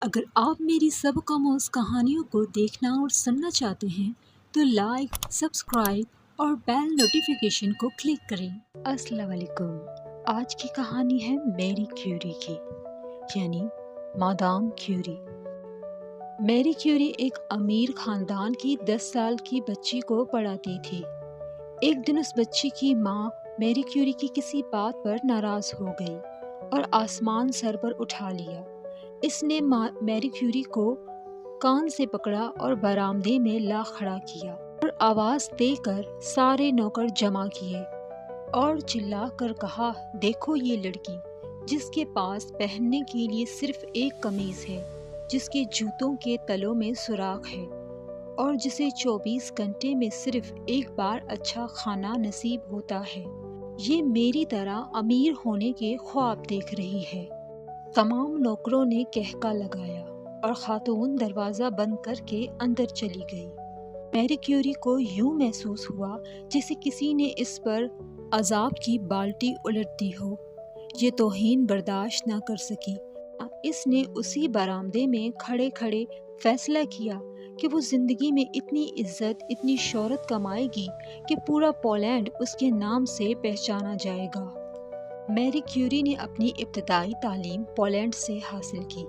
اگر آپ میری سب کاموز کہانیوں کو دیکھنا اور سننا چاہتے ہیں تو لائک، سبسکرائب اور بیل نوٹیفیکیشن کو کلک کریں۔ السلام علیکم۔ آج کی کہانی ہے میری کیوری کی، یعنی مادام کیوری۔ میری کیوری ایک امیر خاندان کی 10 سال کی بچی کو پڑھاتی تھی۔ ایک دن اس بچی کی ماں میری کیوری کی کسی بات پر ناراض ہو گئی اور آسمان سر پر اٹھا لیا۔ اس نے میری کیوری کو کان سے پکڑا اور برآمدے میں لا کھڑا کیا اور آواز دے کر سارے نوکر جمع کیے اور چلا کر کہا، دیکھو یہ لڑکی جس کے پاس پہننے کے لیے صرف ایک قمیض ہے، جس کے جوتوں کے تلوں میں سوراخ ہے اور جسے 24 گھنٹے میں صرف ایک بار اچھا کھانا نصیب ہوتا ہے، یہ میری طرح امیر ہونے کے خواب دیکھ رہی ہے۔ تمام نوکروں نے کہکا لگایا اور خاتون دروازہ بند کر کے اندر چلی گئی۔ میری کیوری کو یوں محسوس ہوا جیسے کسی نے اس پر عذاب کی بالٹی الٹ دی ہو۔ یہ توہین برداشت نہ کر سکی۔ اس نے اسی برآمدے میں کھڑے کھڑے فیصلہ کیا کہ وہ زندگی میں اتنی عزت، اتنی شہرت کمائے گی کہ پورا پولینڈ اس کے نام سے پہچانا جائے گا۔ میری کیوری نے اپنی ابتدائی تعلیم پولینڈ سے حاصل کی،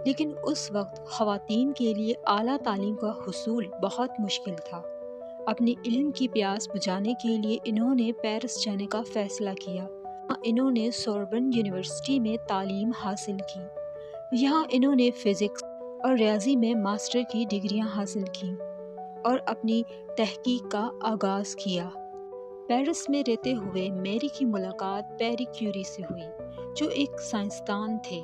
لیکن اس وقت خواتین کے لیے اعلیٰ تعلیم کا حصول بہت مشکل تھا۔ اپنی علم کی پیاس بجھانے کے لیے انہوں نے پیرس جانے کا فیصلہ کیا۔ انہوں نے سوربن یونیورسٹی میں تعلیم حاصل کی۔ یہاں انہوں نے فزکس اور ریاضی میں ماسٹر کی ڈگریاں حاصل کیں اور اپنی تحقیق کا آغاز کیا۔ پیرس میں رہتے ہوئے میری کی ملاقات پیری کیوری سے ہوئی، جو ایک سائنسدان تھے۔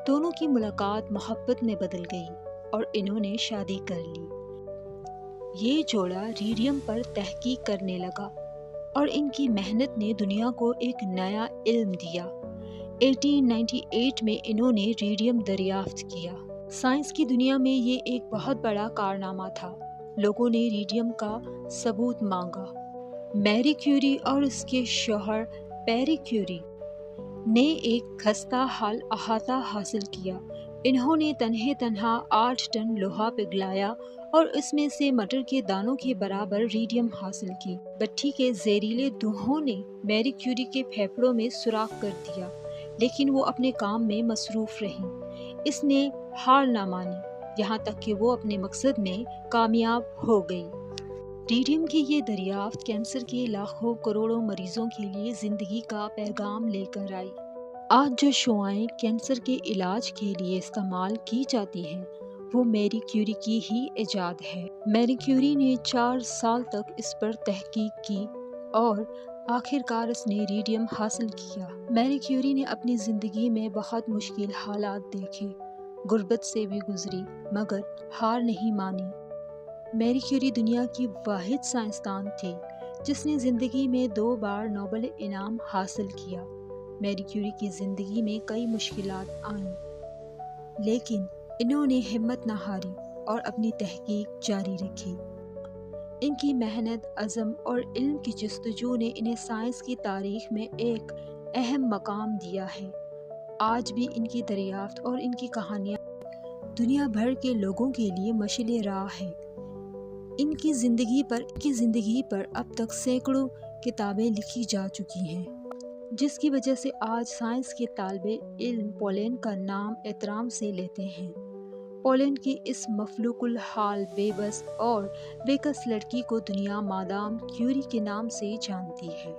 دونوں کی ملاقات محبت میں بدل گئی اور انہوں نے شادی کر لی۔ یہ جوڑا ریڈیم پر تحقیق کرنے لگا اور ان کی محنت نے دنیا کو ایک نیا علم دیا۔ 1898 میں انہوں نے ریڈیم دریافت کیا۔ سائنس کی دنیا میں یہ ایک بہت بڑا کارنامہ تھا۔ لوگوں نے ریڈیم کا ثبوت مانگا۔ میری کیوری اور اس کے شوہر پیری کیوری نے ایک خستہ حال احاطہ حاصل کیا۔ انہوں نے تنہا 8 ٹن لوہا پگھلایا اور اس میں سے مٹر کے دانوں کے برابر ریڈیم حاصل کی۔ بھٹی کے زہریلے دھوؤں نے میری کیوری کے پھیپھڑوں میں سوراخ کر دیا، لیکن وہ اپنے کام میں مصروف رہیں۔ اس نے ہار نہ مانی، یہاں تک کہ وہ اپنے مقصد میں کامیاب ہو گئی۔ ریڈیم کی یہ دریافت کینسر کے لاکھوں کروڑوں مریضوں کے لیے زندگی کا پیغام لے کر آئی۔ آج جو شعاعیں کینسر کے علاج کے لیے استعمال کی جاتی ہیں، وہ میری کیوری کی ہی ایجاد ہے۔ میری کیوری نے 4 سال تک اس پر تحقیق کی اور آخرکار اس نے ریڈیم حاصل کیا۔ میری کیوری نے اپنی زندگی میں بہت مشکل حالات دیکھے، غربت سے بھی گزری، مگر ہار نہیں مانی۔ میری کیوری دنیا کی واحد سائنسدان تھی جس نے زندگی میں 2 بار نوبل انعام حاصل کیا۔ میری کیوری کی زندگی میں کئی مشکلات آئیں، لیکن انہوں نے ہمت نہ ہاری اور اپنی تحقیق جاری رکھی۔ ان کی محنت، عزم اور علم کی جستجو نے انہیں سائنس کی تاریخ میں ایک اہم مقام دیا ہے۔ آج بھی ان کی دریافت اور ان کی کہانیاں دنیا بھر کے لوگوں کے لیے مشعل راہ ہے۔ ان کی زندگی پر اب تک سینکڑوں کتابیں لکھی جا چکی ہیں، جس کی وجہ سے آج سائنس کے طالب علم پولینڈ کا نام احترام سے لیتے ہیں۔ پولینڈ کی اس مفلوق الحال، بے بس اور بے کس لڑکی کو دنیا مادام کیوری کے نام سے جانتی ہے۔